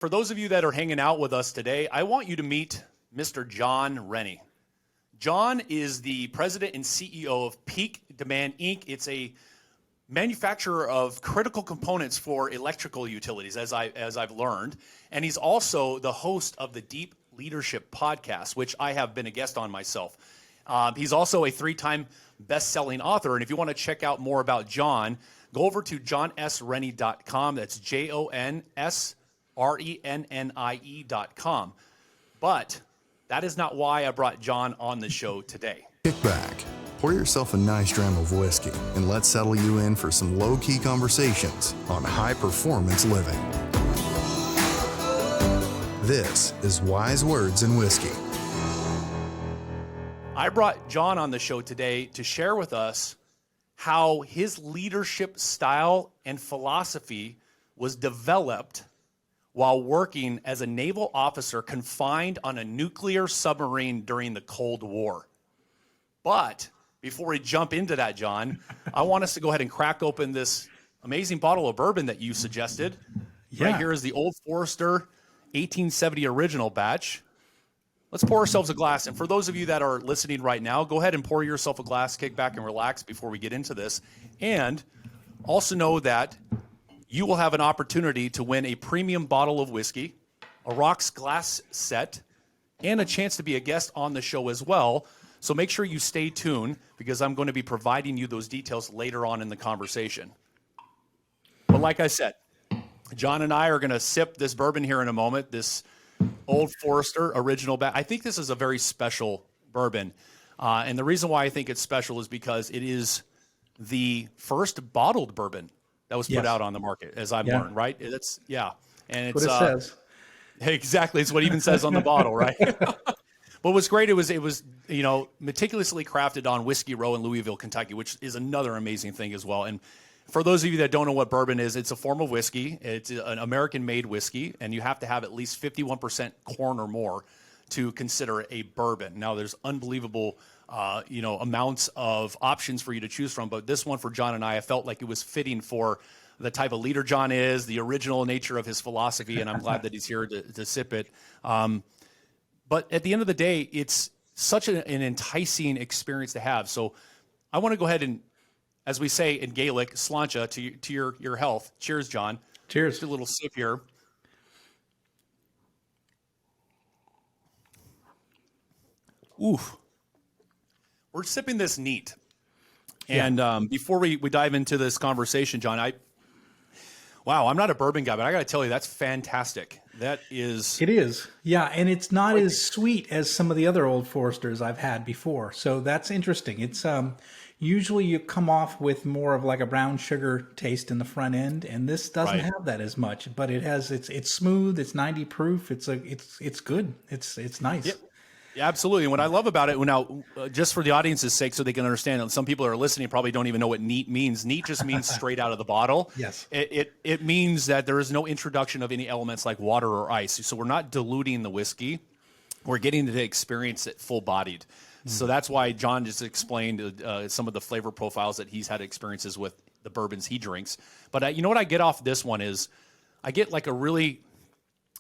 For those of you that are hanging out with us today, I want you to meet Mr. Jon Rennie. Jon is the president and CEO of Peak Demand Inc. It's a manufacturer of critical components for electrical utilities, as I've learned. And he's also the host of the Deep Leadership podcast, which I have been a guest on myself. He's also a 3-time best-selling author. And if you want to check out more about Jon, go over to jonsrennie.com. That's JONSRENNIE.com. But that is not why I brought Jon on the show today. Kick back, pour yourself a nice dram of whiskey, and let's settle you in for some low-key conversations on high-performance living. This is Wise Words in Whiskey. I brought Jon on the show today to share with us how his leadership style and philosophy was developed while working as a naval officer confined on a nuclear submarine during the Cold War. But before we jump into that, Jon, I want us to go ahead and crack open this amazing bottle of bourbon that you suggested. Yeah. Right here is the Old Forester 1870 original batch. Let's pour ourselves a glass. And for those of you that are listening right now, go ahead and pour yourself a glass, kick back and relax before we get into this. And also know that you will have an opportunity to win a premium bottle of whiskey, a rocks glass set, and a chance to be a guest on the show as well. So make sure you stay tuned because I'm going to be providing you those details later on in the conversation. But like I said, Jon and I are going to sip this bourbon here in a moment, this Old Forester original batch. I think this is a very special bourbon. And the reason why I think it's special is because it is the first bottled bourbon that was put out on the market, as I've learned, right? And it's what it says. Exactly. It's what it even says on the bottle, right? But what's great, it was meticulously crafted on Whiskey Row in Louisville, Kentucky, which is another amazing thing as well. And for those of you that don't know what bourbon is, it's a form of whiskey. It's an American-made whiskey, and you have to have at least 51% corn or more to consider a bourbon. Now, there's unbelievable amounts of options for you to choose from, but this one for Jon and I felt like it was fitting for the type of leader Jon is, the original nature of his philosophy, and I'm glad that he's here to sip it. But at the end of the day, it's such an enticing experience to have. So I want to go ahead and, as we say in Gaelic, sláinte to your health. Cheers, Jon. Cheers. Just a little sip here. Oof. We're sipping this neat. And before we dive into this conversation, Jon, I'm not a bourbon guy, but I got to tell you, that's fantastic. That is. It is. Yeah, and it's not as sweet as some of the other Old Foresters I've had before. So that's interesting. It's usually you come off with more of like a brown sugar taste in the front end, and this doesn't have that as much, but it has it's smooth, it's 90 proof, it's good. It's nice. Yep. Yeah, absolutely. And what I love about it, now, just for the audience's sake, so they can understand, some people who are listening probably don't even know what neat means. Neat just means straight out of the bottle. Yes. It means that there is no introduction of any elements like water or ice. So we're not diluting the whiskey. We're getting to experience it full-bodied. So that's why Jon just explained some of the flavor profiles that he's had experiences with the bourbons he drinks. But you know what I get off this one is I get like a really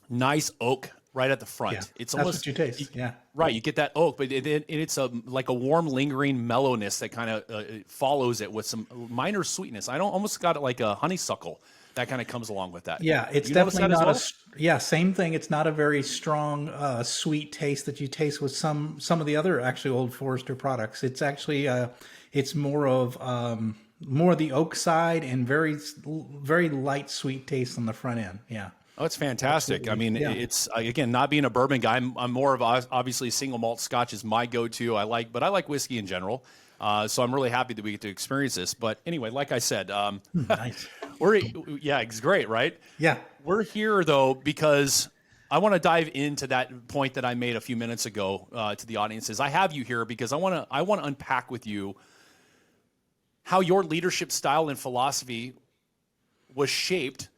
nice oak right at the front. Yeah, it's that's almost what you taste. Yeah, right. You get that oak, but it's like a warm, lingering mellowness that kind of follows it with some minor sweetness. I almost got it like a honeysuckle that kind of comes along with that. Yeah, it's definitely not same thing. It's not a very strong, sweet taste that you taste with some of the other actually Old Forester products. It's actually it's more of the oak side and very, very light sweet taste on the front end. Yeah. Oh, it's fantastic. Absolutely. I mean, it's again, not being a bourbon guy, I'm more of obviously single malt Scotch is my go-to. But I like whiskey in general. So I'm really happy that we get to experience this. But anyway, like I said, nice. It's great, right? Yeah. We're here though because I want to dive into that point that I made a few minutes ago to the audiences. I have you here because I want to unpack with you how your leadership style and philosophy was shaped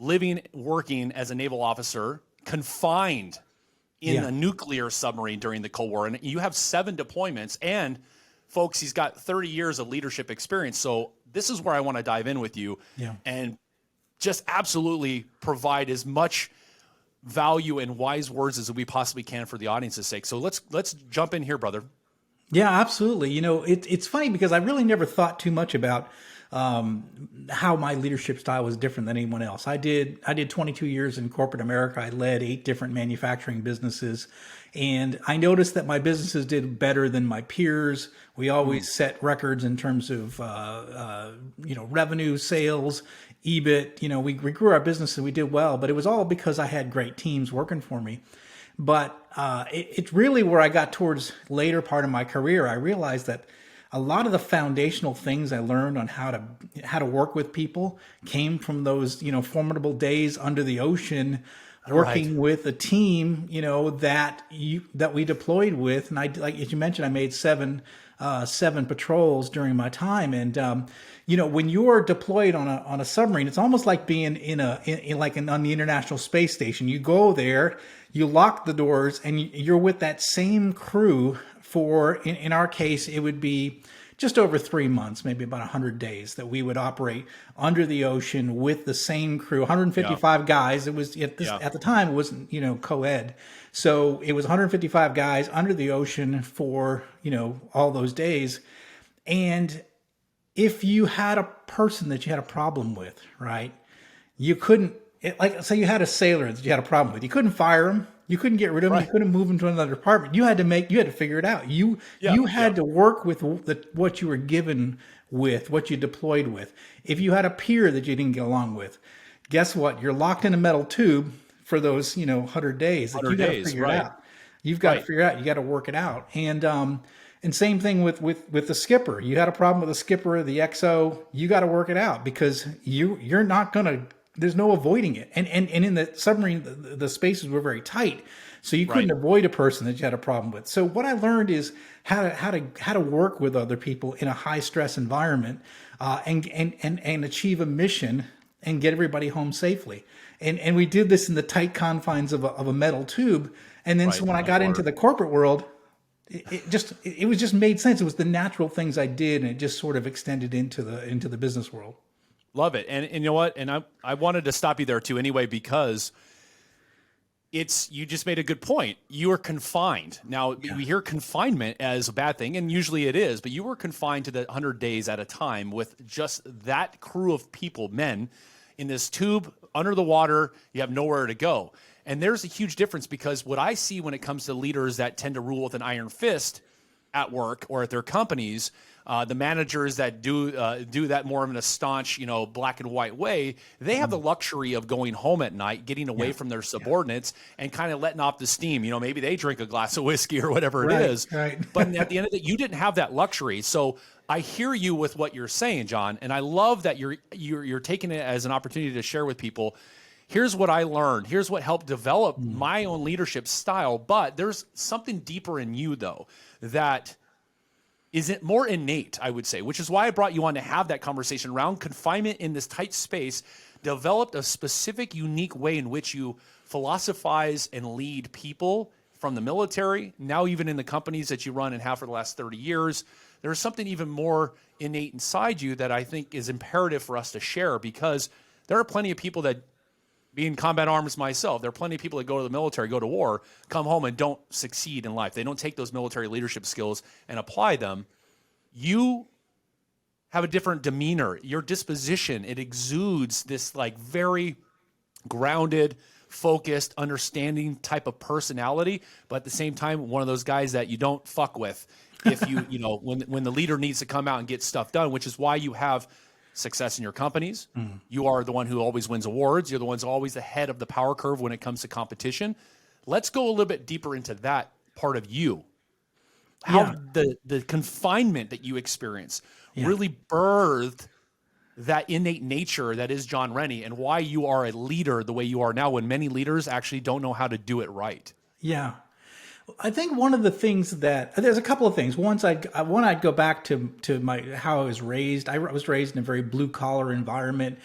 working as a naval officer, confined in a nuclear submarine during the Cold War. And you have 7 deployments. And, folks, he's got 30 years of leadership experience. So this is where I want to dive in with you and just absolutely provide as much value and wise words as we possibly can for the audience's sake. So let's jump in here, brother. Yeah, absolutely. It's funny because I really never thought too much about how my leadership style was different than anyone else. I did 22 years in corporate America. I led 8 different manufacturing businesses, and I noticed that my businesses did better than my peers. We always set records in terms of revenue, sales, EBIT. We grew our business and we did well, but it was all because I had great teams working for me. But it's really where I got towards later part of my career. I realized that a lot of the foundational things I learned on how to work with people came from those formidable days under the ocean, working with a team that we deployed with. And as you mentioned, I made seven patrols during my time. And when you're deployed on a submarine, it's almost like being on the International Space Station. You go there, you lock the doors, and you're with that same crew for, in our case, it would be just over 3 months, maybe about 100 days that we would operate under the ocean with the same crew, 155 guys. It was at the time, it wasn't, co-ed. So it was 155 guys under the ocean for, all those days. And if you had a person that you had a problem with, right, you couldn't, say you had a sailor that you had a problem with, you couldn't fire him. You couldn't get rid of him. You couldn't move him to another department. You had to figure it out. You had to work with what you were given with, what you deployed with. If you had a peer that you didn't get along with, guess what? You're locked in a metal tube for those 100 days. That you got to figure it out. You've got to figure it out. You got to work it out. And same thing with the skipper. You had a problem with the skipper, the XO. You got to work it out because you're not going to. There's no avoiding it. And in the submarine, the spaces were very tight. So you couldn't avoid a person that you had a problem with. So what I learned is how to work with other people in a high stress environment, and achieve a mission and get everybody home safely. And we did this in the tight confines of a metal tube. And then so when I got into the corporate world, it was just made sense. It was the natural things I did, and it just sort of extended into the business world. Love it. And you know what? And I wanted to stop you there too anyway, because you just made a good point. You were confined. Now we hear confinement as a bad thing, and usually it is, but you were confined to the 100 days at a time with just that crew of people, men, in this tube under the water. You have nowhere to go. And there's a huge difference, because what I see when it comes to leaders that tend to rule with an iron fist at work or at their companies, the managers that do that more in a staunch, black and white way, they have the luxury of going home at night, getting away from their subordinates, and kind of letting off the steam. Maybe they drink a glass of whiskey or whatever it is. Right. But at the end of it, you didn't have that luxury. So I hear you with what you're saying, John, and I love that you're taking it as an opportunity to share with people. Here's what I learned. Here's what helped develop my own leadership style. But there's something deeper in you, though, that is it more innate, I would say, which is why I brought you on to have that conversation around confinement in this tight space, developed a specific, unique way in which you philosophize and lead people from the military, now even in the companies that you run and have for the last 30 years. There's something even more innate inside you that I think is imperative for us to share, because there are plenty of people that, being combat arms myself, there are plenty of people that go to the military, go to war, come home and don't succeed in life. They don't take those military leadership skills and apply them. You have a different demeanor. Your disposition, it exudes this very grounded, focused, understanding type of personality, but at the same time, one of those guys that you don't fuck with if when the leader needs to come out and get stuff done, which is why you have success in your companies. You are the one who always wins awards. You're the ones always ahead of the power curve when it comes to competition. Let's go a little bit deeper into that part of you. How the confinement that you experience really birthed that innate nature that is Jon Rennie, and why you are a leader the way you are now, when many leaders actually don't know how to do it right. Yeah. I think one of the things there's a couple of things. One, I'd go back to how I was raised. I was raised in a very blue collar environment.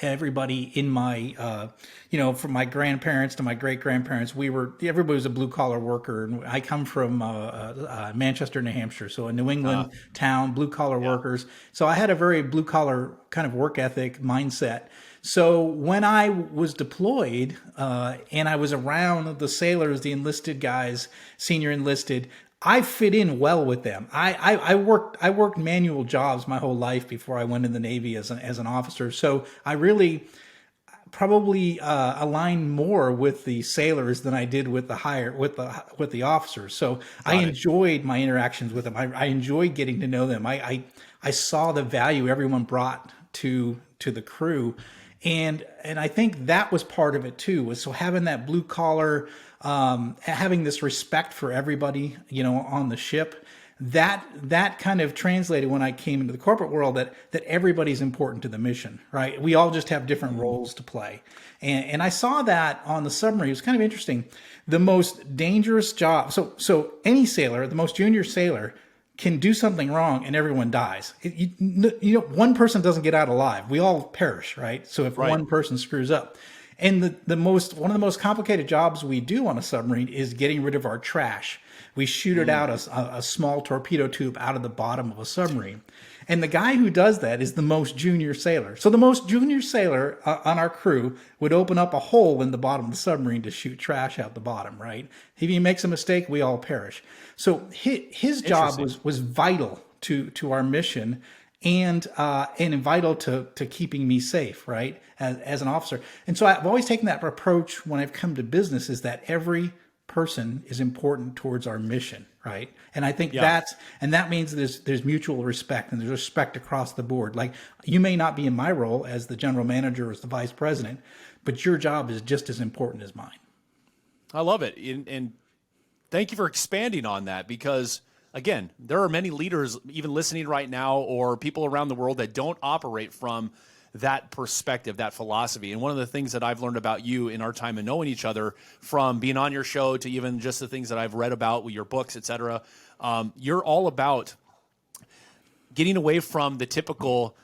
Everybody in my, from my grandparents to my great grandparents, everybody was a blue collar worker. And I come from Manchester, New Hampshire, so a New England town, blue collar workers. So I had a very blue collar kind of work ethic mindset. So when I was deployed and I was around the sailors, the enlisted guys, senior enlisted, I fit in well with them. I worked manual jobs my whole life before I went in the Navy as an officer. So I really probably aligned more with the sailors than I did with the officers. So I enjoyed my interactions with them. I enjoyed getting to know them. I saw the value everyone brought to the crew. And I think that was part of it too, was so having that blue collar, having this respect for everybody, on the ship, that kind of translated when I came into the corporate world that everybody's important to the mission, right? We all just have different roles to play. And I saw that on the submarine. It was kind of interesting. The most dangerous job. So any sailor, the most junior sailor, can do something wrong and everyone dies. One person doesn't get out alive. We all perish, right? So if one person screws up. And one of the most complicated jobs we do on a submarine is getting rid of our trash. We shoot it out a small torpedo tube out of the bottom of a submarine. And the guy who does that is the most junior sailor. So the most junior sailor on our crew would open up a hole in the bottom of the submarine to shoot trash out the bottom, right? If he makes a mistake, we all perish. So his job was vital to our mission and vital to keeping me safe, right, as an officer. And so I've always taken that approach when I've come to business, is that every person is important towards our mission, right? And I think that means there's mutual respect, and there's respect across the board. Like, you may not be in my role as the general manager or as the vice president, but your job is just as important as mine. I love it. And thank you for expanding on that, because again, there are many leaders even listening right now, or people around the world, that don't operate from that perspective, that philosophy. And one of the things that I've learned about you in our time of knowing each other, from being on your show to even just the things that I've read about with your books, et cetera, you're all about getting away from the typical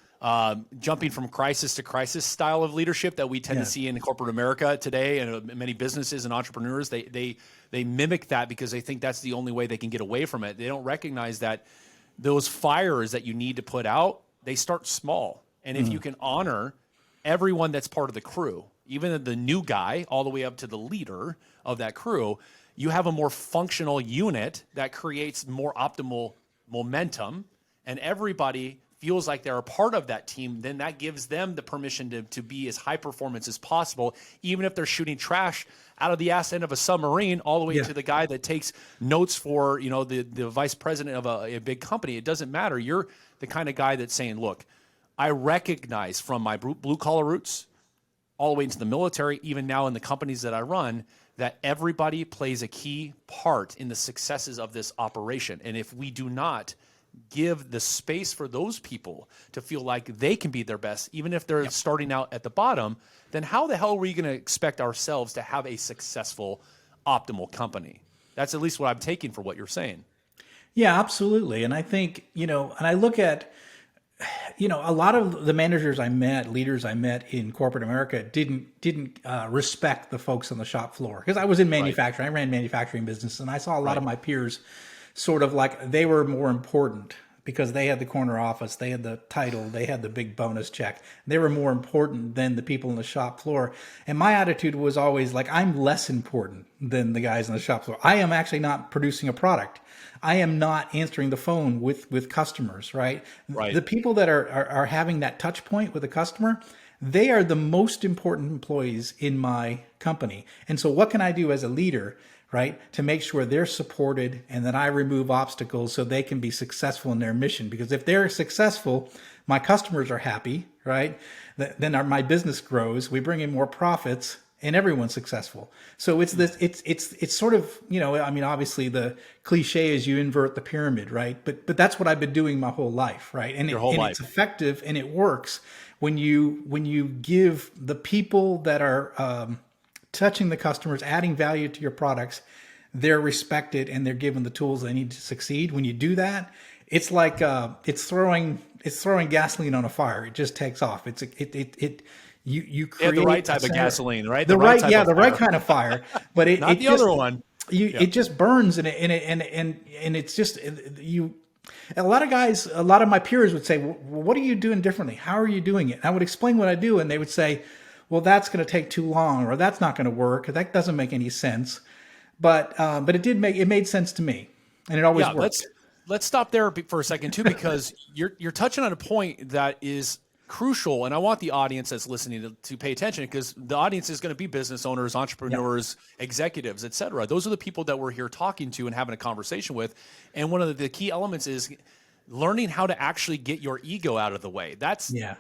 jumping from crisis to crisis style of leadership that we tend to see in corporate America today, and many businesses and entrepreneurs. They mimic that because they think that's the only way they can get away from it. They don't recognize that those fires that you need to put out, they start small. And if you can honor everyone that's part of the crew, even the new guy, all the way up to the leader of that crew, you have a more functional unit that creates more optimal momentum, and everybody feels like they're a part of that team. Then that gives them the permission to be as high performance as possible, even if they're shooting trash out of the ass end of a submarine, all the way to the guy that takes notes for the vice president of a big company. It doesn't matter. You're the kind of guy that's saying, look, I recognize from my blue-collar roots all the way into the military, even now in the companies that I run, that everybody plays a key part in the successes of this operation. And if we do not give the space for those people to feel like they can be their best, even if they're starting out at the bottom, then how the hell are we going to expect ourselves to have a successful, optimal company? That's at least what I'm taking for what you're saying. Yeah, absolutely. And I think, and I look at, a lot of the managers I met, leaders I met in corporate America didn't respect the folks on the shop floor, because I was in manufacturing. I ran manufacturing business, and I saw a lot of my peers sort of like they were more important because they had the corner office, they had the title, they had the big bonus check. They were more important than the people on the shop floor. And my attitude was always like, I'm less important than the guys on the shop floor. I am actually not producing a product. I am not answering the phone with customers, right? The people that are having that touch point with a customer, they are the most important employees in my company. And so what can I do as a leader, right, to make sure they're supported and that I remove obstacles so they can be successful in their mission? Because if they're successful, my customers are happy, right? Then my business grows, we bring in more profits, and everyone's successful. So it's this, it's sort of, obviously the cliche is you invert the pyramid, right? But that's what I've been doing my whole life, right? And it's effective and it works when you give the people that are touching the customers, adding value to your products, they're respected and they're given the tools they need to succeed. When you do that, it's like it's throwing gasoline on a fire. It just takes off. You create the right type of gasoline, right? The right kind of fire, but not the other one. It just burns and it's just And a lot of guys, a lot of my peers would say, well, what are you doing differently? How are you doing it? And I would explain what I do, and they would say, well, that's going to take too long, or that's not going to work, or that doesn't make any sense. But it made sense to me, and it always worked. Let's stop there for a second too, because you're touching on a point that is crucial, and I want the audience that's listening to pay attention, because the audience is going to be business owners, entrepreneurs, executives, etc. Those are the people that we're here talking to and having a conversation with. And one of the key elements is learning how to actually get your ego out of the way.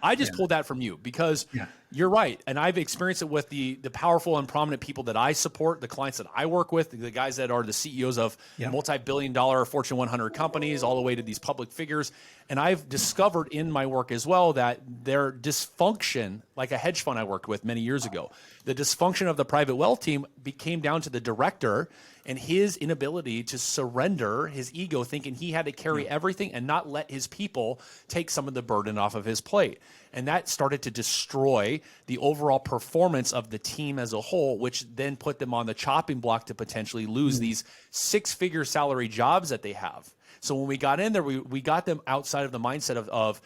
I just pulled that from you, because you're right. And I've experienced it with the powerful and prominent people that I support, the clients that I work with, the guys that are the CEOs of multi-billion-dollar Fortune 100 companies, all the way to these public figures. And I've discovered in my work as well that their dysfunction, like a hedge fund I worked with many years ago, the dysfunction of the private wealth team came down to the director and his inability to surrender his ego, thinking he had to carry everything and not let his people take some of the burden off of his plate. And that started to destroy the overall performance of the team as a whole, which then put them on the chopping block to potentially lose these six-figure salary jobs that they have. So when we got in there, we got them outside of the mindset of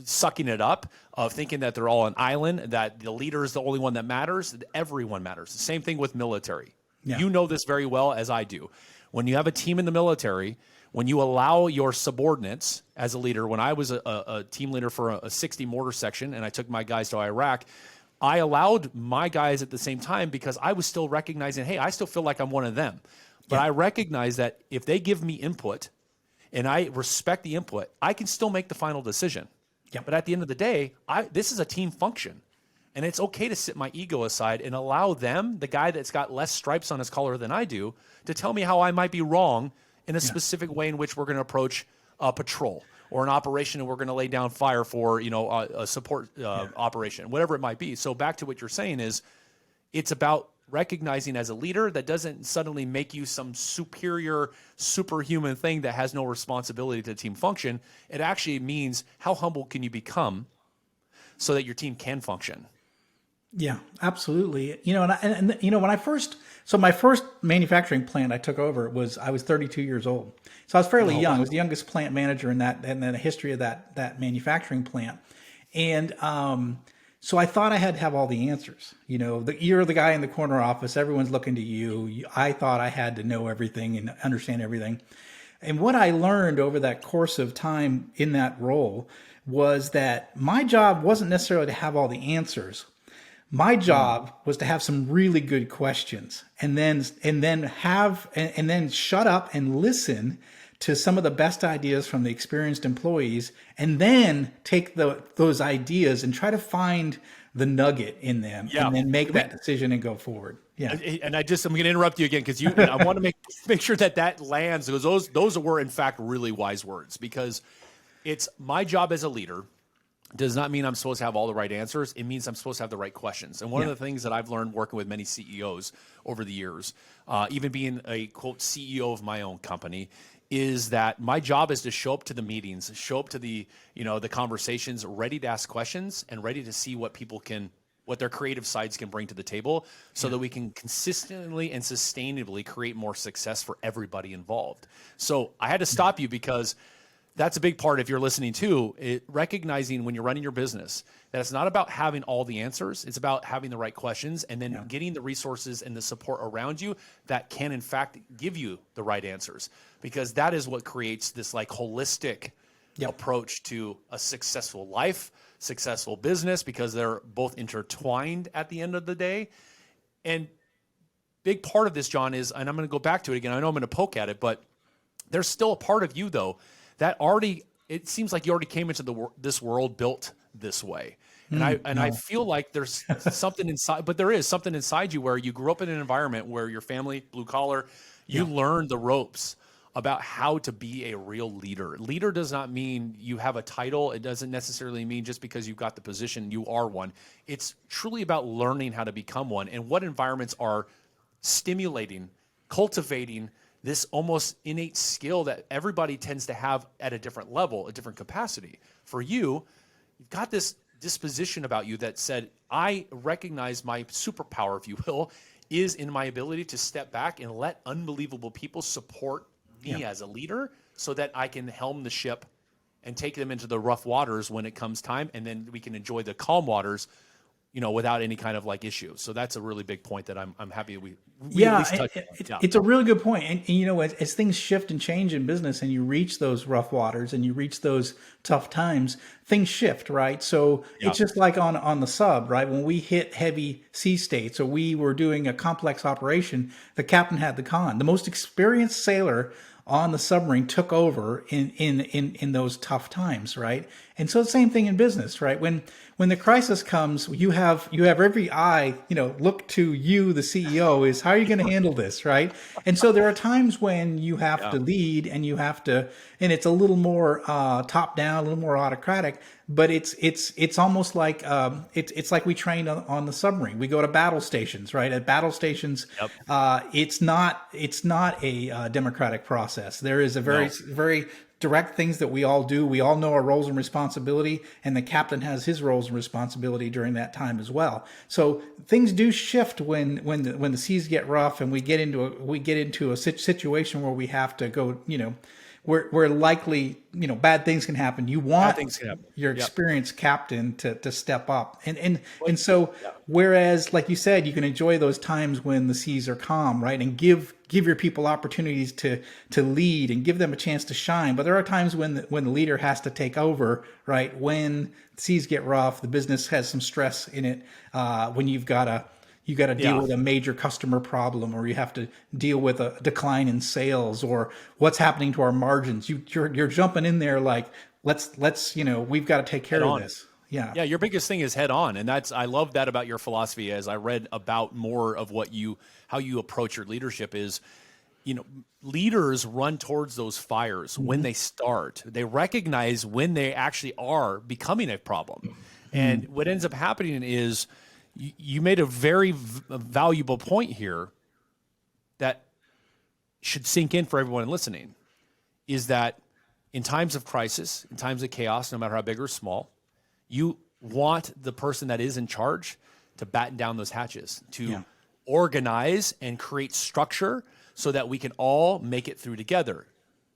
sucking it up, of thinking that they're all an island, that the leader is the only one that matters, that everyone matters. The same thing with military. Yeah. You know this very well, as I do. When you have a team in the military, when you allow your subordinates as a leader, when I was a team leader for a 60 mortar section and I took my guys to Iraq, I allowed my guys at the same time, because I was still recognizing, hey, I still feel like I'm one of them. But I recognize that if they give me input and I respect the input, I can still make the final decision. Yeah. But at the end of the day, this is a team function. And it's okay to sit my ego aside and allow them, the guy that's got less stripes on his collar than I do, to tell me how I might be wrong in a specific way in which we're going to approach a patrol or an operation, and we're going to lay down fire for a support operation, whatever it might be. So back to what you're saying is, it's about recognizing as a leader that doesn't suddenly make you some superior, superhuman thing that has no responsibility to team function. It actually means, how humble can you become so that your team can function? Yeah, absolutely. When my first manufacturing plant I took over I was 32 years old. So I was fairly young. I was the youngest plant manager in that, and then the history of that manufacturing plant. And so I thought I had to have all the answers. You're the guy in the corner office. Everyone's looking to you. I thought I had to know everything and understand everything. And what I learned over that course of time in that role was that my job wasn't necessarily to have all the answers. My job was to have some really good questions, and then shut up and listen to some of the best ideas from the experienced employees, and then take those ideas and try to find the nugget in them, and then make that decision and go forward. Yeah. And I'm going to interrupt you again, because I want to make sure that lands, because those were in fact really wise words, because it's my job as a leader does not mean I'm supposed to have all the right answers. It means I'm supposed to have the right questions. And one of the things that I've learned working with many CEOs over the years, even being a quote CEO of my own company, is that my job is to show up to the meetings, show up to the conversations, ready to ask questions and ready to see what their creative sides can bring to the table, so that we can consistently and sustainably create more success for everybody involved. So I had to stop you, because that's a big part, if you're listening too, recognizing when you're running your business that it's not about having all the answers. It's about having the right questions, and then getting the resources and the support around you that can in fact give you the right answers, because that is what creates this holistic approach to a successful life, successful business, because they're both intertwined at the end of the day. And big part of this, Jon, is, and I'm going to go back to it again, I know I'm going to poke at it, but there's still a part of you though that it seems like you already came into this world built this way. And I feel like there's something inside, but there is something inside you where you grew up in an environment where your family, blue collar, you learned the ropes about how to be a real leader. Leader does not mean you have a title. It doesn't necessarily mean just because you've got the position, you are one. It's truly about learning how to become one, and what environments are stimulating, cultivating this almost innate skill that everybody tends to have at a different level, a different capacity. For you, you've got this disposition about you that said, I recognize my superpower, if you will, is in my ability to step back and let unbelievable people support me as a leader so that I can helm the ship and take them into the rough waters when it comes time, and then we can enjoy the calm waters, without any kind of like issue. So that's a really big point that I'm happy we at least touched on. It's a really good point. And as things shift and change in business and you reach those rough waters and you reach those tough times, things shift, right? So it's just like on the sub, right? When we hit heavy sea states or we were doing a complex operation, the captain had the con. The most experienced sailor on the submarine took over in those tough times, right? And so the same thing in business, right? When the crisis comes, you have every eye, look to you, the CEO, is how are you going to handle this, right? And so there are times when you have to lead and you have to, and it's a little more top down, a little more autocratic, but it's almost like it's like we train on the submarine. We go to battle stations, right? At battle stations, it's not a democratic process. There is a very direct things that we all do. We all know our roles and responsibility, and the captain has his roles and responsibility during that time as well. So things do shift when the seas get rough and we get into a situation where we have to go. Where likely bad things can happen. You want your experienced captain to step up, and so whereas like you said, you can enjoy those times when the seas are calm, right, and give your people opportunities to lead and give them a chance to shine. But there are times when the leader has to take over, right, when the seas get rough, the business has some stress in it, when you got to deal with a major customer problem, or you have to deal with a decline in sales, or what's happening to our margins. You're jumping in there like, let's we've got to take care of this. Yeah. Your biggest thing is head on. And I love that about your philosophy. As I read about more of how you approach your leadership is, leaders run towards those fires when they start. They recognize when they actually are becoming a problem. And what ends up happening is, you made a very valuable point here that should sink in for everyone listening, is that in times of crisis, in times of chaos, no matter how big or small, you want the person that is in charge to batten down those hatches, to organize and create structure so that we can all make it through together.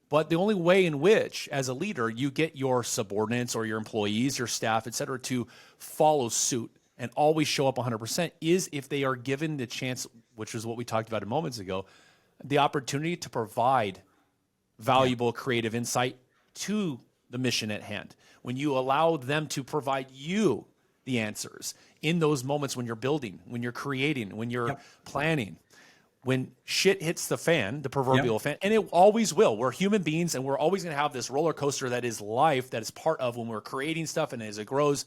But the only way in which, as a leader, you get your subordinates or your employees, your staff, et cetera, to follow suit and always show up 100% is if they are given the chance, which is what we talked about moments ago, the opportunity to provide valuable creative insight to the mission at hand. When you allow them to provide you the answers in those moments when you're building, when you're creating, when you're planning, when shit hits the fan, the proverbial fan, and it always will. We're human beings, and we're always going to have this roller coaster that is life, that is part of when we're creating stuff, and as it grows,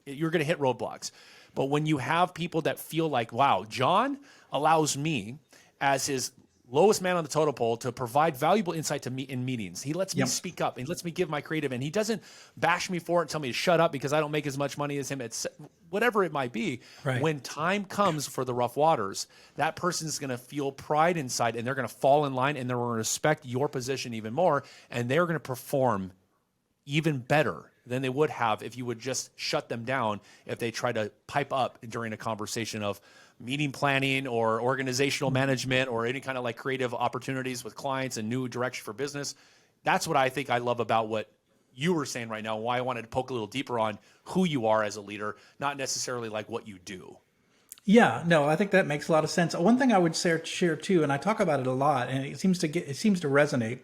you're going to hit roadblocks. But when you have people that feel like, wow, Jon allows me as his lowest man on the totem pole to provide valuable insight to me in meetings. He lets me speak up and lets me give my creative, and he doesn't bash me for it and tell me to shut up because I don't make as much money as him. It's whatever it might be. Right. When time comes for the rough waters, that person is going to feel pride inside, and they're going to fall in line, and they're going to respect your position even more, and they're going to perform even better than they would have if you would just shut them down if they try to pipe up during a conversation of meeting planning or organizational management or any kind of like creative opportunities with clients and new direction for business. That's what I think I love about what you were saying right now, why I wanted to poke a little deeper on who you are as a leader, not necessarily like what you do. Yeah, no, I think that makes a lot of sense. One thing I would share too, and I talk about it a lot, and it seems to resonate,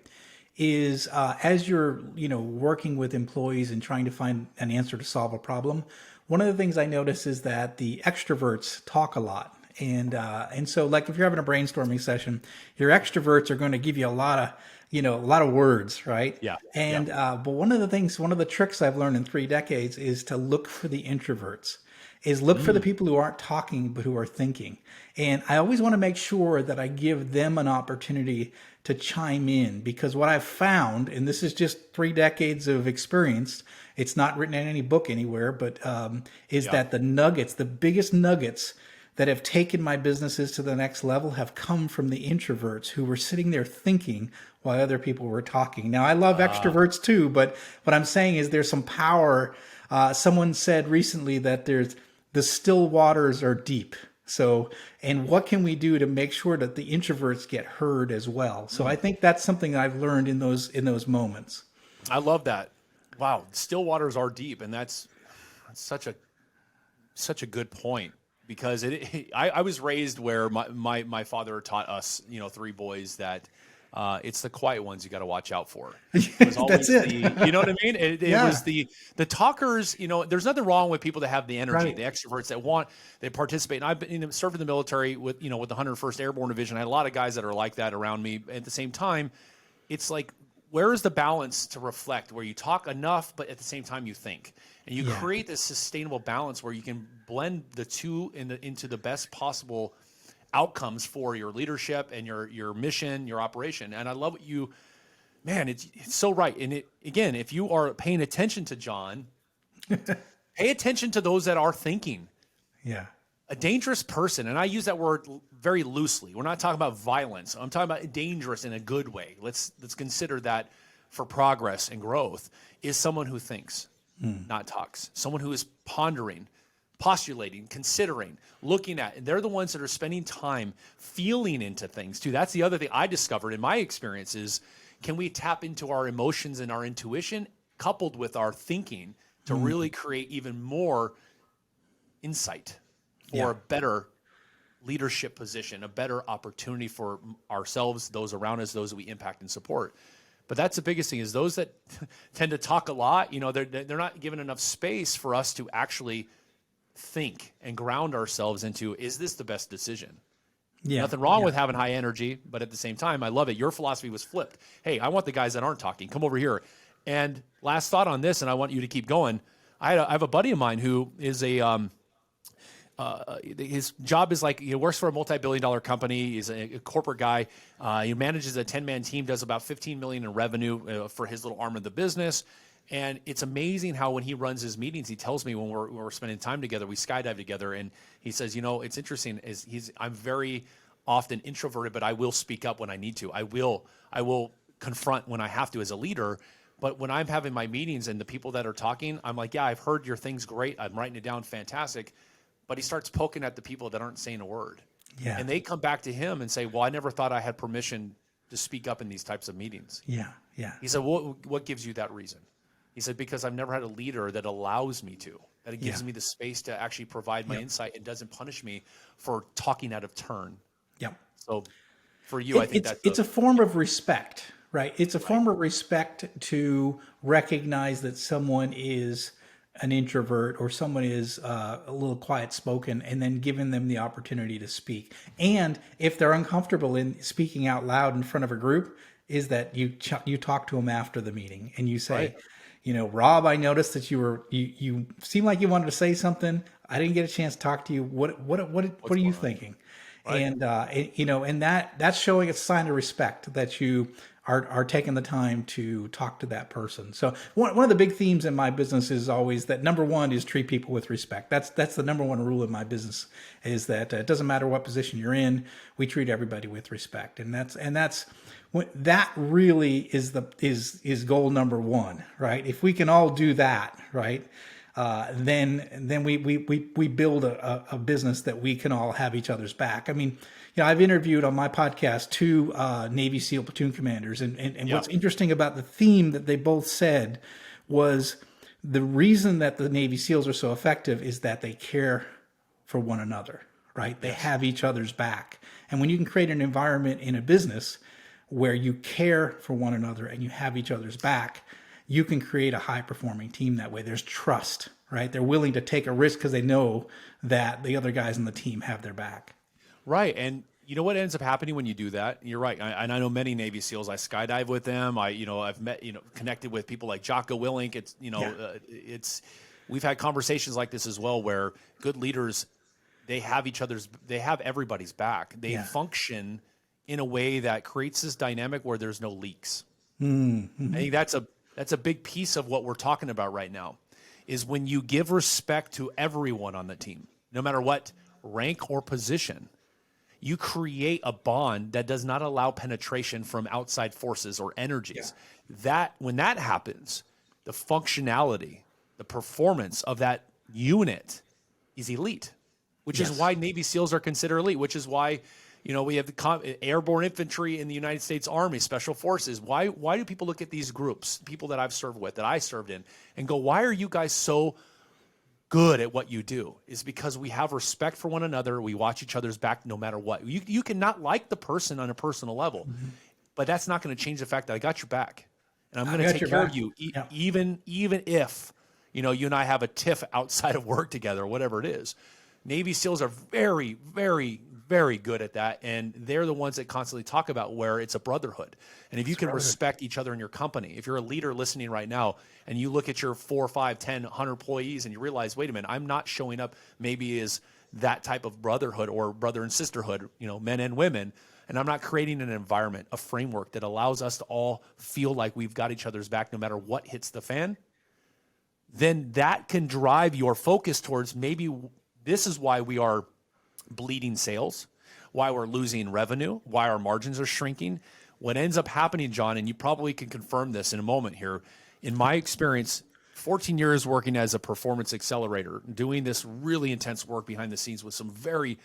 is as you're working with employees and trying to find an answer to solve a problem. One of the things I notice is that the extroverts talk a lot. And so like if you're having a brainstorming session, your extroverts are going to give you a lot of words, right? Yeah. And but one of the tricks I've learned in 3 decades is to look for the introverts. Is look for the people who aren't talking but who are thinking. And I always want to make sure that I give them an opportunity to chime in, because what I've found, and this is just 3 decades of experience, it's not written in any book anywhere, but that the biggest nuggets that have taken my businesses to the next level have come from the introverts who were sitting there thinking while other people were talking. Now, I love extroverts too, but what I'm saying is there's some power. Someone said recently that the still waters are deep. So, and what can we do to make sure that the introverts get heard as well? So I think that's something that I've learned in those moments. I love that. Wow, still waters are deep, and that's such a good point, because I was raised where my father taught us, three boys, that it's the quiet ones you got to watch out for. That's it. You know what I mean? It Yeah. was the talkers. There's nothing wrong with people that have the energy, Right. the extroverts that they participate. And I've been served in the military with the 101st Airborne Division. I had a lot of guys that are like that around me. At the same time, it's like, where is the balance to reflect, where you talk enough, but at the same time you think, and you create this sustainable balance where you can blend the two into the best possible outcomes for your leadership and your mission, your operation. And I love what it's so right. And again, if you are paying attention to Jon, pay attention to those that are thinking. Yeah. A dangerous person, and I use that word very loosely. We're not talking about violence. I'm talking about dangerous in a good way. Let's consider that for progress and growth, is someone who thinks, not talks. Someone who is pondering, postulating, considering, looking at. And they're the ones that are spending time feeling into things too. That's the other thing I discovered in my experience is, can we tap into our emotions and our intuition coupled with our thinking to really create even more insight for a better leadership position, a better opportunity for ourselves, those around us, those that we impact and support. But that's the biggest thing, is those that tend to talk a lot, they're not given enough space for us to actually think and ground ourselves into, is this the best decision? Yeah. Nothing wrong with having high energy, but at the same time, I love it. Your philosophy was flipped. Hey, I want the guys that aren't talking. Come over here. And last thought on this, and I want you to keep going. I have a buddy of mine who is his job is like, he works for a multi-billion-dollar company. He's a corporate guy. He manages a 10-man team, does about $15 million in revenue for his little arm of the business. And it's amazing how when he runs his meetings, he tells me when we're spending time together, we skydive together, and he says, it's interesting. I'm very often introverted, but I will speak up when I need to. I will confront when I have to as a leader. But when I'm having my meetings and the people that are talking, I'm like, yeah, I've heard your things great. I'm writing it down, fantastic. But he starts poking at the people that aren't saying a word. Yeah. And they come back to him and say, well, I never thought I had permission to speak up in these types of meetings. Yeah. Yeah. He said, what gives you that reason? He said, because I've never had a leader that allows me to, that it gives me the space to actually provide my insight and doesn't punish me for talking out of turn. Yeah. So for you, I think it's a form of respect, right? It's a form of respect to recognize that someone is an introvert or someone is a little quiet spoken, and then giving them the opportunity to speak. And if they're uncomfortable in speaking out loud in front of a group, is that you talk to them after the meeting and you say, Rob, I noticed that you seemed like you wanted to say something. I didn't get a chance to talk to you. What are you thinking? Right. And that's showing a sign of respect that you are taking the time to talk to that person. So one of the big themes in my business is always that number one is treat people with respect. That's the number one rule in my business, is that it doesn't matter what position you're in, we treat everybody with respect. And that really is goal number one, right? If we can all do that, right, then we build a business that we can all have each other's back. I mean, I've interviewed on my podcast 2 Navy SEAL platoon commanders, and what's interesting about the theme that they both said was the reason that the Navy SEALs are so effective is that they care for one another, right? They have each other's back. And when you can create an environment in a business where you care for one another and you have each other's back, you can create a high-performing team that way. There's trust, right? They're willing to take a risk because they know that the other guys in the team have their back. Right. And you know what ends up happening when you do that? You're right. And I know many Navy SEALs. I skydive with them. I've met, connected with people like Jocko Willink. We've had conversations like this as well, where good leaders, they have everybody's back. They function in a way that creates this dynamic where there's no leaks. Mm-hmm. I think that's a big piece of what we're talking about right now, is when you give respect to everyone on the team, no matter what rank or position, you create a bond that does not allow penetration from outside forces or energies. That when that happens, the functionality, the performance of that unit is elite. which is why Navy SEALs are considered elite, which is why, we have the airborne infantry in the United States Army, Special Forces. Why do people look at these groups, people that I've served with, that I served in, and go, why are you guys so good at what you do? Is because we have respect for one another. We watch each other's back no matter what. You cannot like the person on a personal level, but that's not going to change the fact that I got your back, and I'm going to take care of you, even if you and I have a tiff outside of work together, or whatever it is. Navy SEALs are very, very, very good at that, and they're the ones that constantly talk about where it's a brotherhood. And if you can respect each other in your company, if you're a leader listening right now, and you look at your 4, 5, 10, 100 employees, and you realize, wait a minute, I'm not showing up maybe as that type of brotherhood or brother and sisterhood, men and women, and I'm not creating an environment, a framework that allows us to all feel like we've got each other's back no matter what hits the fan, then that can drive your focus towards maybe this is why we are bleeding sales, why we're losing revenue, why our margins are shrinking. What ends up happening, John, and you probably can confirm this in a moment here, in my experience, 14 years working as a performance accelerator, doing this really intense work behind the scenes with some very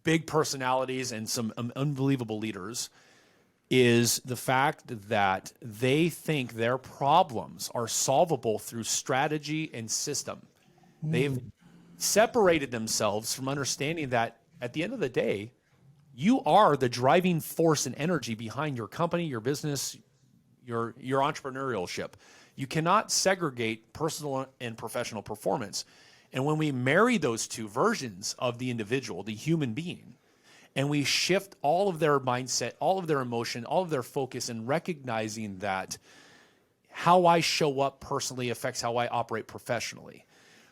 big personalities and some unbelievable leaders, is the fact that they think their problems are solvable through strategy and system. They've separated themselves from understanding that at the end of the day, you are the driving force and energy behind your company, your business, your entrepreneurship. You cannot segregate personal and professional performance. And when we marry those two versions of the individual, the human being, and we shift all of their mindset, all of their emotion, all of their focus, and recognizing that how I show up personally affects how I operate professionally.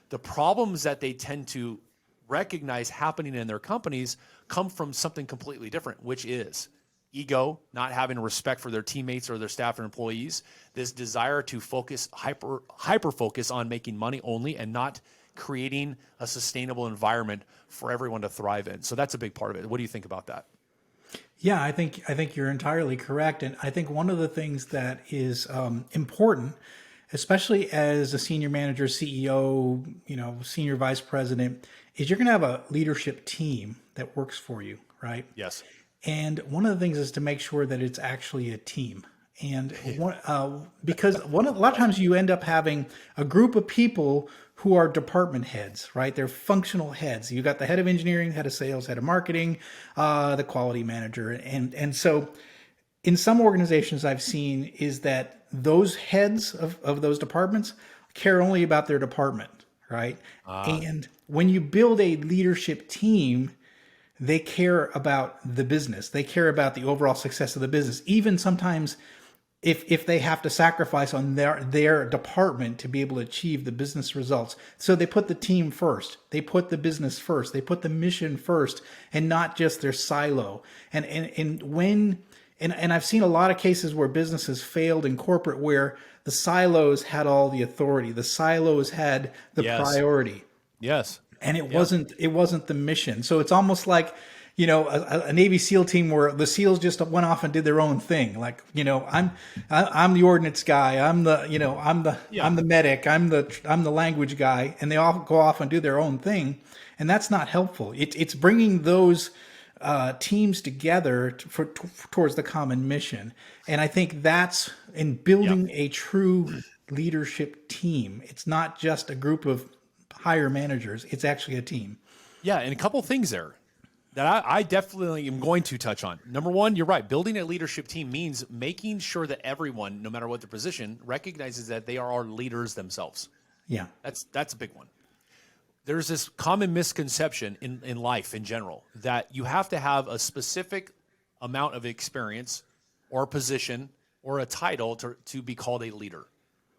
The problems that they tend to recognize happening in their companies come from something completely different, which is ego, not having respect for their teammates or their staff or employees, this desire to focus, hyper focus on making money only and not creating a sustainable environment for everyone to thrive in. So that's a big part of it. What do you think about that? Yeah, I think you're entirely correct. And I think one of the things that is important, especially as a senior manager, CEO, senior vice president, is you're going to have a leadership team that works for you, right? Yes. And one of the things is to make sure that it's actually a team. And because a lot of times you end up having a group of people who are department heads, right? They're functional heads. You got the head of engineering, head of sales, head of marketing, the quality manager. And so in some organizations I've seen is that those heads of those departments care only about their department, right? And when you build a leadership team, they care about the business. They care about the overall success of the business. Even sometimes if they have to sacrifice on their department to be able to achieve the business results. So they put the team first. They put the business first. They put the mission first and not just their silo. And I've seen a lot of cases where businesses failed in corporate where the silos had all the authority. The silos had the priority. Yes. And it wasn't the mission. So it's almost like, a Navy SEAL team where the SEALs just went off and did their own thing. Like, I'm the ordnance guy. I'm the medic. I'm the language guy. And they all go off and do their own thing. And that's not helpful. It's bringing those teams together towards the common mission. And I think that's in building a true leadership team. It's not just a group of higher managers. It's actually a team. Yeah, and a couple things there that I definitely am going to touch on. Number one, you're right. Building a leadership team means making sure that everyone, no matter what their position, recognizes that they are leaders themselves. Yeah. That's a big one. There's this common misconception in life in general that you have to have a specific amount of experience or position or a title to be called a leader.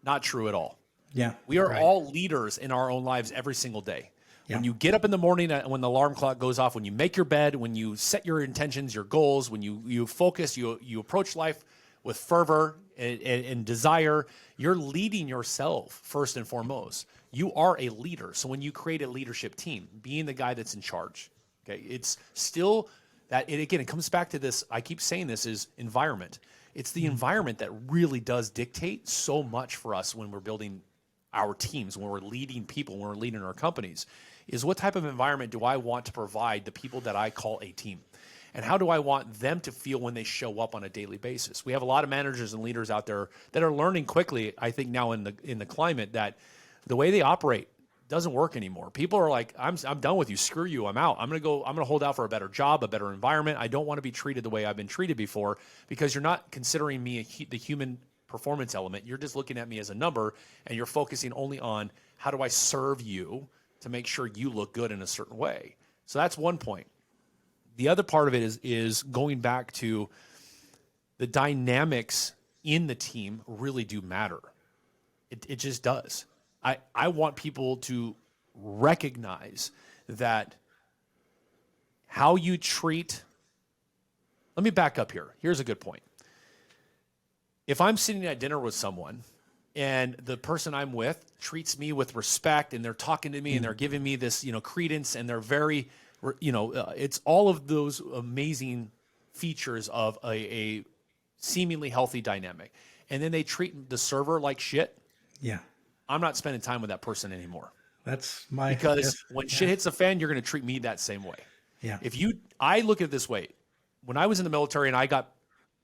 Not true at all. Yeah. We are all leaders in our own lives every single day. Yeah. When you get up in the morning, when the alarm clock goes off, when you make your bed, when you set your intentions, your goals, when you focus, you approach life with fervor and desire, you're leading yourself first and foremost. You are a leader. So when you create a leadership team, being the guy that's in charge, okay, it's still that, and again, it comes back to this, I keep saying this, is environment. It's the environment that really does dictate so much for us when we're building our teams, when we're leading people, when we're leading our companies, is what type of environment do I want to provide the people that I call a team? And how do I want them to feel when they show up on a daily basis? We have a lot of managers and leaders out there that are learning quickly, I think now in the climate, that the way they operate doesn't work anymore. People are like, I'm done with you. Screw you. I'm out. I'm going to hold out for a better job, a better environment. I don't want to be treated the way I've been treated before, because you're not considering me the human performance element. You're just looking at me as a number, and you're focusing only on how do I serve you to make sure you look good in a certain way. So that's one point. The other part of it is going back to the dynamics in the team really do matter. It just does. I want people to recognize that how you treat. Let me back up here. Here's a good point. If I'm sitting at dinner with someone and the person I'm with treats me with respect and they're talking to me and they're giving me this, credence, and they're very, it's all of those amazing features of a seemingly healthy dynamic. And then they treat the server like shit. Yeah. I'm not spending time with that person anymore. That's my, because when shit hits the fan, you're going to treat me that same way. Yeah. I look at it this way. When I was in the military and I got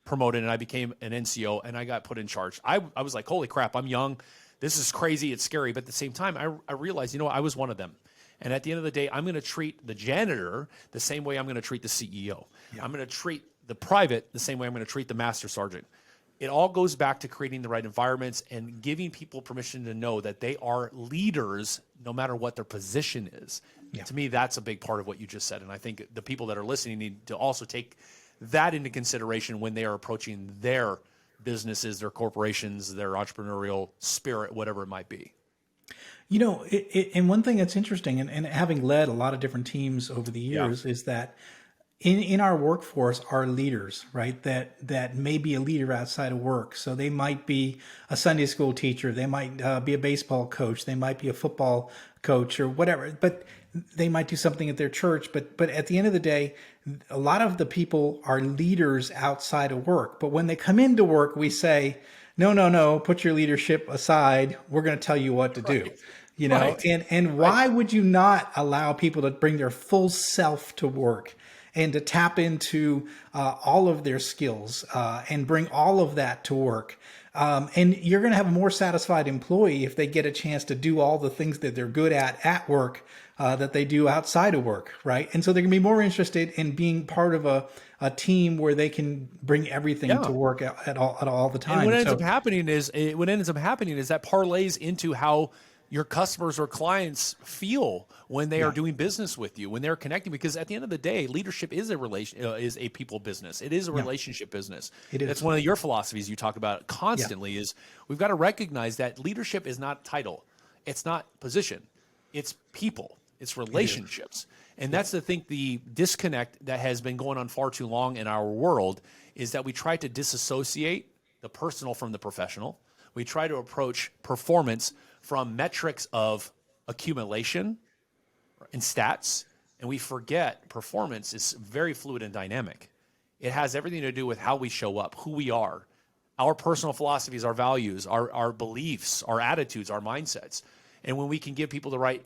promoted and I became an NCO and I got put in charge, I was like, holy crap, I'm young. This is crazy. It's scary. But at the same time, I realized, I was one of them. And at the end of the day, I'm going to treat the janitor the same way I'm going to treat the CEO. Yeah. I'm going to treat the private the same way I'm going to treat the master sergeant. It all goes back to creating the right environments and giving people permission to know that they are leaders no matter what their position is. Yeah. To me, that's a big part of what you just said. And I think the people that are listening need to also take that into consideration when they are approaching their businesses, their corporations, their entrepreneurial spirit, whatever it might be. And one thing that's interesting, and having led a lot of different teams over the years, is that in our workforce are leaders, right? That may be a leader outside of work. So they might be a Sunday school teacher. They might be a baseball coach. They might be a football coach or whatever, but they might do something at their church. But at the end of the day, a lot of the people are leaders outside of work. But when they come into work, we say, no, put your leadership aside. We're going to tell you what to do. Right. And why would you not allow people to bring their full self to work and to tap into all of their skills and bring all of that to work? And you're going to have a more satisfied employee if they get a chance to do all the things that they're good at work that they do outside of work, right? And so they're going to be more interested in being part of a team where they can bring everything to work at all the time. And what ends up happening is that parlays into how your customers or clients feel when they are doing business with you, when they're connecting, because at the end of the day, leadership is a people business. It is a relationship business. It is. That's one of your philosophies you talk about constantly is we've got to recognize that leadership is not title. It's not position. It's people. It's relationships. And that's the disconnect that has been going on far too long in our world is that we try to disassociate the personal from the professional. We try to approach performance from metrics of accumulation and stats, and we forget performance is very fluid and dynamic. It has everything to do with how we show up, who we are, our personal philosophies, our values, our beliefs, our attitudes, our mindsets. And when we can give people the right,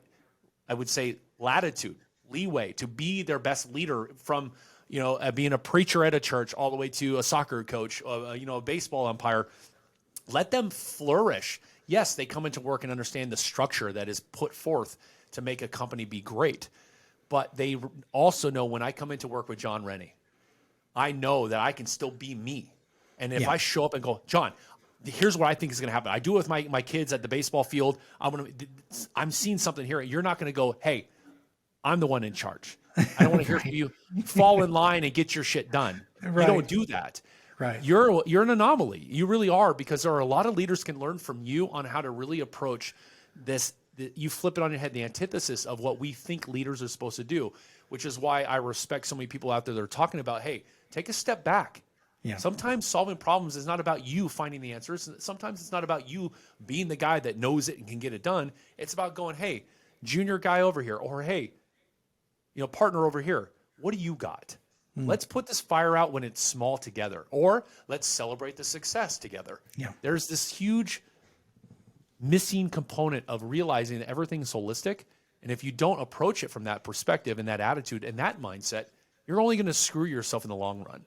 I would say, latitude, leeway to be their best leader from, being a preacher at a church all the way to a soccer coach, a baseball umpire, let them flourish. Yes, they come into work and understand the structure that is put forth to make a company be great. But they also know when I come into work with Jon Rennie, I know that I can still be me. And if I show up and go, John, here's what I think is going to happen. I do it with my kids at the baseball field. I'm seeing something here. You're not going to go, hey, I'm the one in charge. I don't want to hear from you. Fall in line and get your shit done. Right. You don't do that. Right. You're an anomaly. You really are, because there are a lot of leaders can learn from you on how to really approach this. You flip it on your head, the antithesis of what we think leaders are supposed to do, which is why I respect so many people out there that are talking about, hey, take a step back. Yeah. Sometimes solving problems is not about you finding the answers. Sometimes it's not about you being the guy that knows it and can get it done. It's about going, hey, junior guy over here, or hey, partner over here, what do you got? Let's put this fire out when it's small together, or let's celebrate the success together. Yeah. There's this huge missing component of realizing that everything's holistic. And if you don't approach it from that perspective and that attitude and that mindset, you're only going to screw yourself in the long run.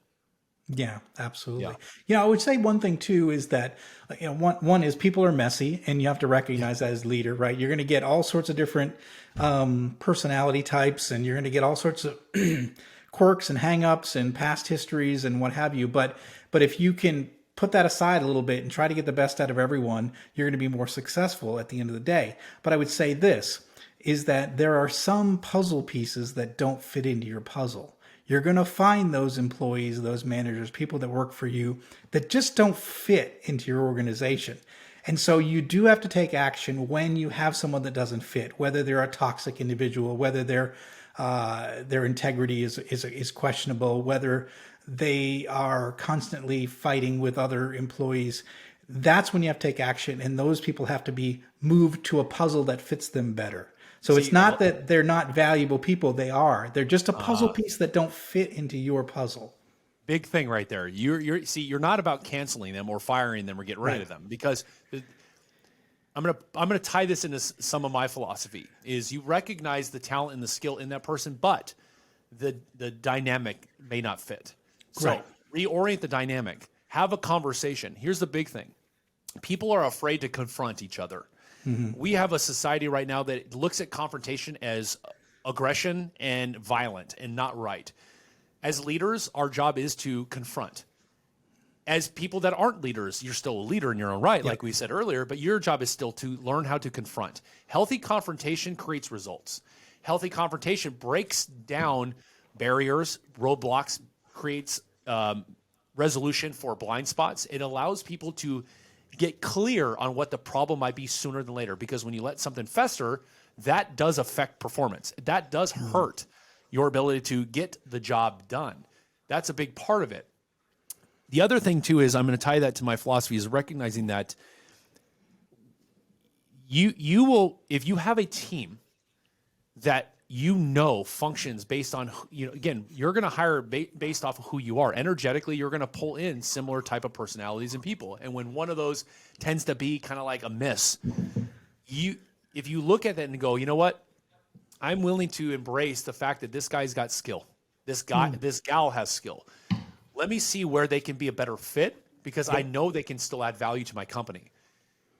Yeah, absolutely. Yeah. Yeah, I would say one thing too is that one is people are messy, and you have to recognize that as leader, right? You're going to get all sorts of different personality types, and you're going to get all sorts of quirks and hangups and past histories and what have you. But if you can put that aside a little bit and try to get the best out of everyone, you're going to be more successful at the end of the day. But I would say this is that there are some puzzle pieces that don't fit into your puzzle. You're going to find those employees, those managers, people that work for you that just don't fit into your organization. And so you do have to take action when you have someone that doesn't fit, whether they're a toxic individual, whether their integrity is questionable, whether they are constantly fighting with other employees. That's when you have to take action, and those people have to be moved to a puzzle that fits them better. So it's not that they're not valuable people. They are. They're just a puzzle piece that don't fit into your puzzle. Big thing right there. You're not about canceling them or firing them or getting rid of them, because I'm gonna tie this into some of my philosophy. Is you recognize the talent and the skill in that person, but the dynamic may not fit. So reorient the dynamic. Have a conversation. Here's the big thing. People are afraid to confront each other. We have a society right now that looks at confrontation as aggression and violent and not right. As leaders, our job is to confront. As people that aren't leaders, you're still a leader in your own right, like we said earlier, but your job is still to learn how to confront. Healthy confrontation creates results. Healthy confrontation breaks down barriers, roadblocks, creates resolution for blind spots. It allows people to get clear on what the problem might be sooner than later, because when you let something fester, that does affect performance. That does hurt your ability to get the job done. That's a big part of it. The other thing too is, I'm going to tie that to my philosophy, is recognizing that you will, if you have a team that functions based on, again, you're going to hire based off of who you are. Energetically, you're going to pull in similar type of personalities and people. And when one of those tends to be kind of like a miss, if you look at that and go, you know what, I'm willing to embrace the fact that this guy's got skill. This gal has skill. Let me see where they can be a better fit, because I know they can still add value to my company.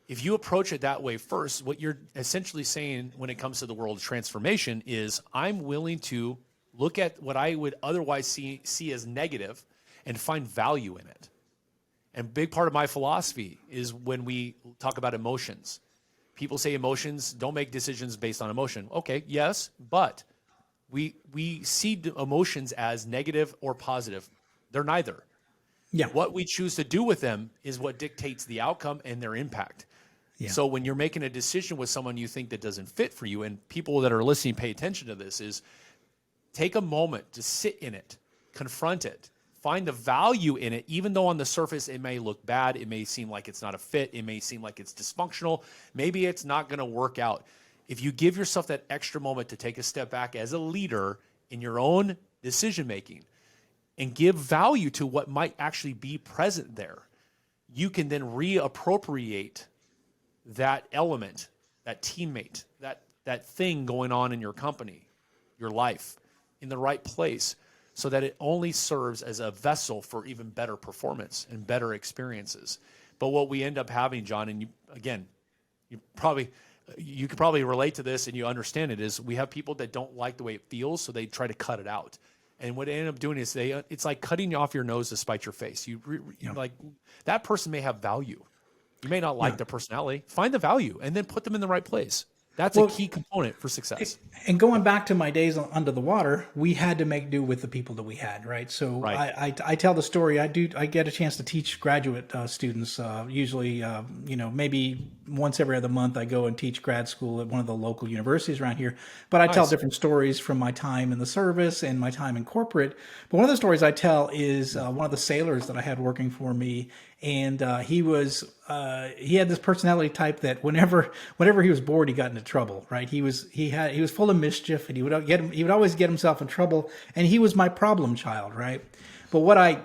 If you approach it that way first, what you're essentially saying when it comes to the world of transformation is, I'm willing to look at what I would otherwise see as negative and find value in it. And a big part of my philosophy is when we talk about emotions. People say emotions, don't make decisions based on emotion. Okay, yes, but we see emotions as negative or positive. They're neither. Yeah. What we choose to do with them is what dictates the outcome and their impact. Yeah. So when you're making a decision with someone you think that doesn't fit for you, and people that are listening pay attention to this, is take a moment to sit in it, confront it, find the value in it, even though on the surface it may look bad, it may seem like it's not a fit, it may seem like it's dysfunctional, maybe it's not going to work out. If you give yourself that extra moment to take a step back as a leader in your own decision making and give value to what might actually be present there, you can then reappropriate that element, that teammate, that thing going on in your company, your life, in the right place, so that it only serves as a vessel for even better performance and better experiences. But what we end up having, John, and you could probably relate to this and you understand it, is we have people that don't like the way it feels, so they try to cut it out. And what they end up doing is it's like cutting off your nose to spite your face. Like, that person may have value. You may not like their personality. Find the value and then put them in the right place. That's a key component for success. And going back to my days under the water, we had to make do with the people that we had, right? So I tell the story. I get a chance to teach graduate students. Usually, maybe once every other month, I go and teach grad school at one of the local universities around here. But I tell different stories from my time in the service and my time in corporate. But one of the stories I tell is one of the sailors that I had working for me. And he had this personality type that whenever he was bored, he got into trouble, right? He was full of mischief, and he would always get himself in trouble, and he was my problem child, right? But what I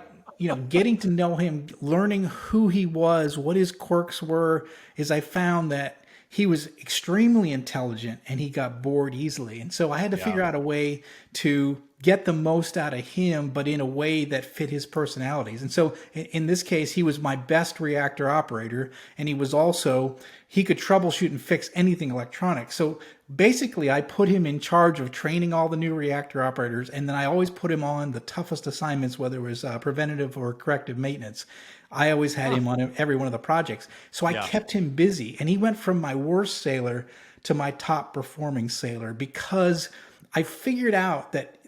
getting to know him, learning who he was, what his quirks were, is I found that he was extremely intelligent and he got bored easily. And so I had to figure out a way to get the most out of him, but in a way that fit his personalities. And so in this case, he was my best reactor operator. And he could troubleshoot and fix anything electronic. So basically I put him in charge of training all the new reactor operators. And then I always put him on the toughest assignments, whether it was preventative or corrective maintenance. I always had him on every one of the projects. So I kept him busy, and he went from my worst sailor to my top performing sailor because I figured out that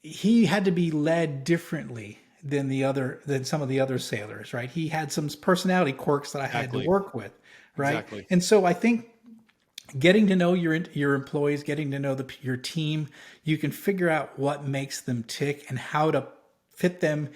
he had to be led differently than some of the other sailors, right? He had some personality quirks that I had to work with, right? Exactly. And so I think getting to know your employees, getting to know your team, you can figure out what makes them tick and how to fit them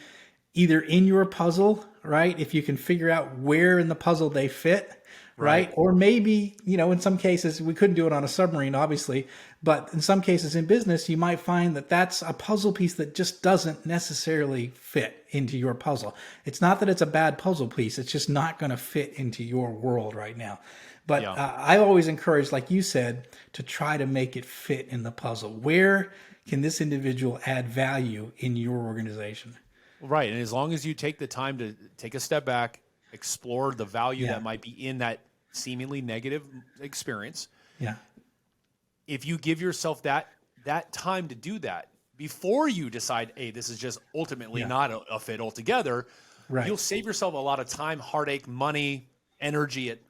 either in your puzzle, right? If you can figure out where in the puzzle they fit, right? Or maybe, in some cases, we couldn't do it on a submarine, obviously, but in some cases in business, you might find that that's a puzzle piece that just doesn't necessarily fit into your puzzle. It's not that it's a bad puzzle piece. It's just not going to fit into your world right now. But I always encourage, like you said, to try to make it fit in the puzzle. Where can this individual add value in your organization? Right. And as long as you take the time to take a step back, explore the value that might be in that seemingly negative experience. Yeah. If you give yourself that time to do that before you decide, hey, this is just ultimately not a fit altogether, you'll save yourself a lot of time, heartache, money, energy, at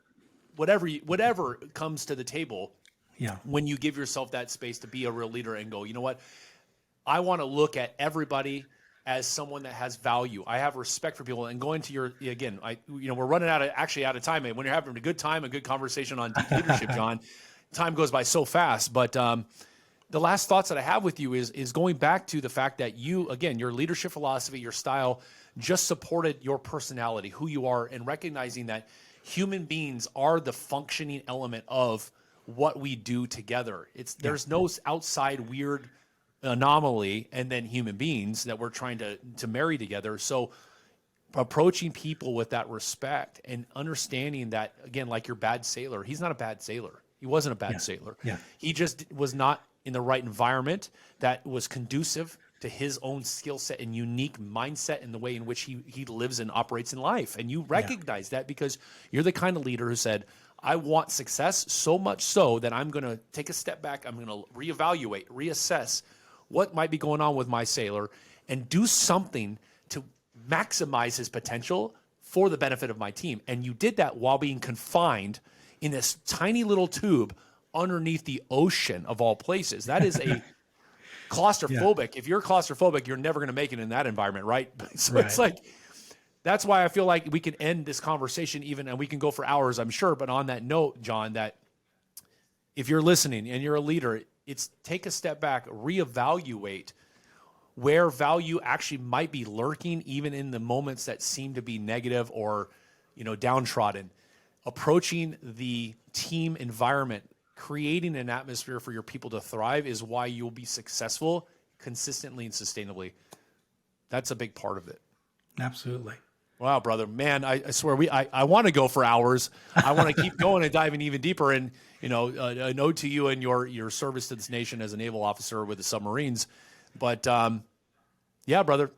whatever comes to the table. Yeah. When you give yourself that space to be a real leader and go, you know what? I want to look at everybody as someone that has value. I have respect for people. And going to we're running out of time. And when you're having a good time, a good conversation on deep leadership, John, time goes by so fast. But the last thoughts that I have with you is going back to the fact that you, again, your leadership philosophy, your style, just supported your personality, who you are, and recognizing that human beings are the functioning element of what we do together. There's no outside weird anomaly and then human beings that we're trying to marry together. So approaching people with that respect and understanding that, again, like your bad sailor, he's not a bad sailor. He wasn't a bad sailor. Yeah. He just was not in the right environment that was conducive to his own skill set and unique mindset and the way in which he lives and operates in life. And you recognize that because you're the kind of leader who said, I want success so much so that I'm going to take a step back. I'm going to reevaluate, reassess what might be going on with my sailor and do something to maximize his potential for the benefit of my team. And you did that while being confined in this tiny little tube underneath the ocean of all places. That is a claustrophobic. If you're claustrophobic, you're never going to make it in that environment, right? So it's like, that's why I feel like we can end this conversation and we can go for hours, I'm sure. But on that note, John, that if you're listening and you're a leader, it's take a step back, reevaluate where value actually might be lurking, even in the moments that seem to be negative or, downtrodden. Approaching the team environment, creating an atmosphere for your people to thrive is why you'll be successful consistently and sustainably. That's a big part of it. Absolutely. Wow, brother, man, I swear I want to go for hours. I want to keep going and diving even deeper. And, a note to you and your service to this nation as a naval officer with the submarines. But, brother,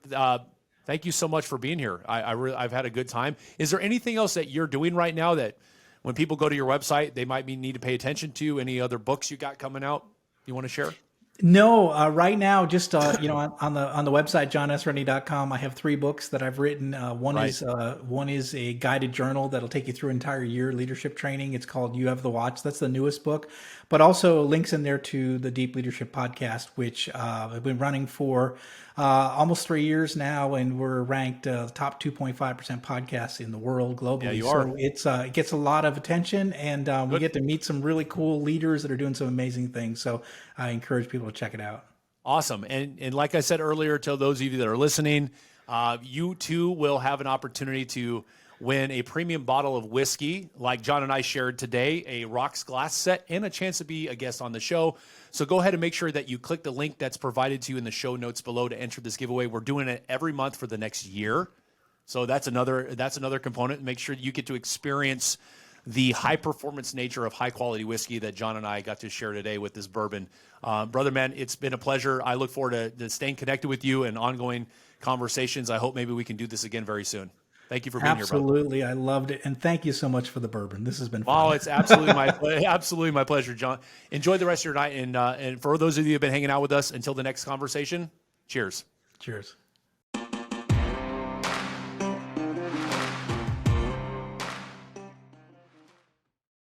thank you so much for being here. I've had a good time. Is there anything else that you're doing right now that when people go to your website, they might need to pay attention to? Any other books you got coming out you want to share? No, right now, just on the website, jonsrennie.com, I have 3 books that I've written. One is a guided journal that'll take you through an entire year leadership training. It's called You Have the Watch. That's the newest book, but also links in there to the Deep Leadership Podcast, which I've been running for almost 3 years now, and we're ranked top 2.5% podcasts in the world globally. Yeah, you are. So it gets a lot of attention, and we get to meet some really cool leaders that are doing some amazing things. So I encourage people to check it out. Awesome. And like I said earlier, to those of you that are listening, you too will have an opportunity to win a premium bottle of whiskey like John and I shared today, a Rocks glass set, and a chance to be a guest on the show. So go ahead and make sure that you click the link that's provided to you in the show notes below to enter this giveaway. We're doing it every month for the next year. So that's another component. Make sure you get to experience the high-performance nature of high-quality whiskey that John and I got to share today with this bourbon. Brother, man, it's been a pleasure. I look forward to staying connected with you and ongoing conversations. I hope maybe we can do this again very soon. Thank you for being here, brother. Absolutely. I loved it. And thank you so much for the bourbon. This has been fun. Oh, it's absolutely my pleasure, John. Enjoy the rest of your night. And for those of you who have been hanging out with us until the next conversation, cheers. Cheers.